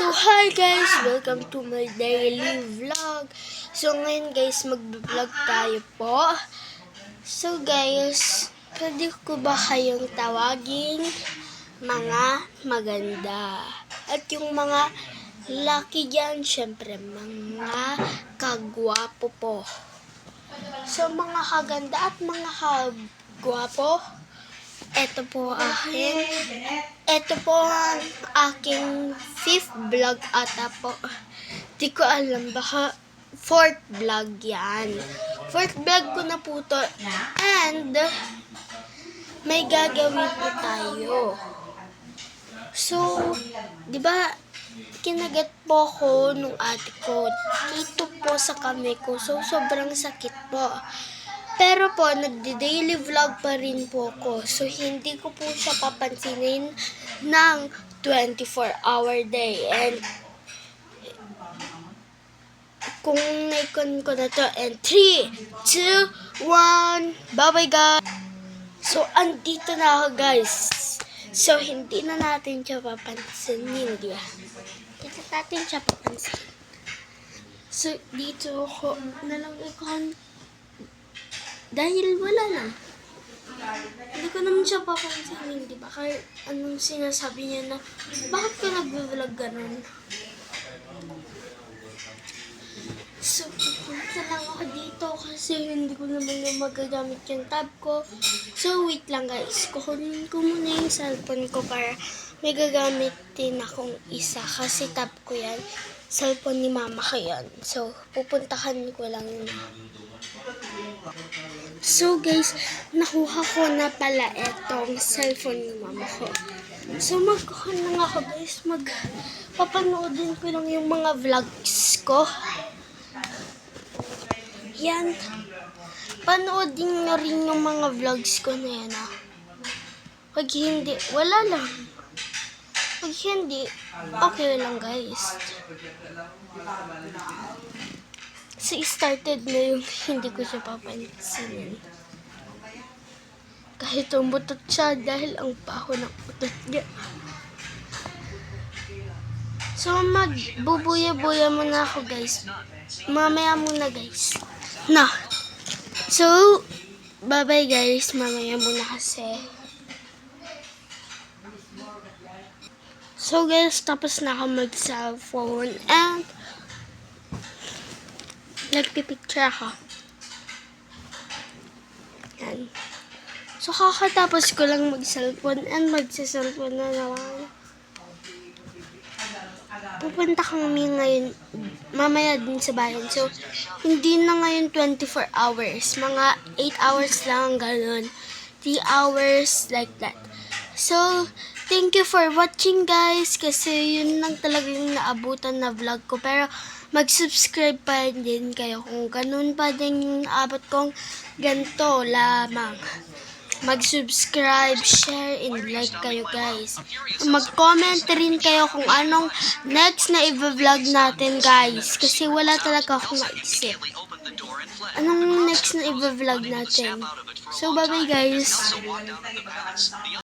So, hi guys! Welcome to my daily vlog. So, ngayon guys, mag-vlog tayo po. So, guys, pwede ko ba kayong tawaging mga maganda? At yung mga lucky dyan, syempre, mga kagwapo po. So, mga kaganda at mga kagwapo, ito po ang aking 5th vlog ata po. Di ko alam, baka 4th vlog yan. 4th vlog ko na po to. And, may gagawin po tayo. So, di ba, kinagat po ko nung ate ko dito po sa kamay ko. So, sobrang sakit po. Pero po, nagdi-daily vlog pa rin po ako. So, hindi ko po siya papansinin ng 24-hour day. And, kung naikon ko na to, and 3, 2, 1, bye-bye guys! So, andito na ako guys. So, hindi na natin siya papansinin, di ba? Hindi natin siya papansinin. So, dito ako nalang dahil wala na. Hindi ko naman siya papansinin, di ba? Kahit anong sinasabi niya na, bakit ka nag-vlog ganun? So, pupunta lang ako dito kasi hindi ko naman yung magagamit yung tab ko. So, wait lang guys. Kukunin ko muna yung cellphone ko para may gagamitin akong isa kasi tab ko yan. Cellphone ni mama ko yan. So, pupuntahan ko lang yun. So guys, nakuha ko na pala itong cellphone ni mama ko. So magkuha na nga ako guys, papanoodin ko lang yung mga vlogs ko. Yan. Panoodin nyo rin yung mga vlogs ko na yan ah. Pag hindi, wala lang. Pag hindi, okay lang guys. So, started na yung hindi ko siya papansinin. Kahit umutot siya dahil ang baho ng utot niya. So, magbubuya-buya muna ako guys. Mamaya muna guys. Na. So, bye-bye guys. Mamaya muna kasi. So guys, tapos na ako mag-cellphone and nagpipicture ako. Yan. So, kakatapos ko lang mag-cellphone and mag-cellphone na naman. Pupunta kami ngayon, mamaya din sa bayan. So, hindi na ngayon 24 hours. Mga 8 hours lang, ganun. 3 hours, like that. So, thank you for watching guys. Kasi yun lang talaga yung naabutan na vlog ko. Pero, mag-subscribe pa din kayo kung ganun pa din yung naabot kong ganito lamang. Mag-subscribe, share, and like kayo guys. Mag-comment rin kayo kung anong next na i-vlog natin guys. Kasi wala talaga akong maisip. Anong next na i-vlog natin? So, bye-bye guys.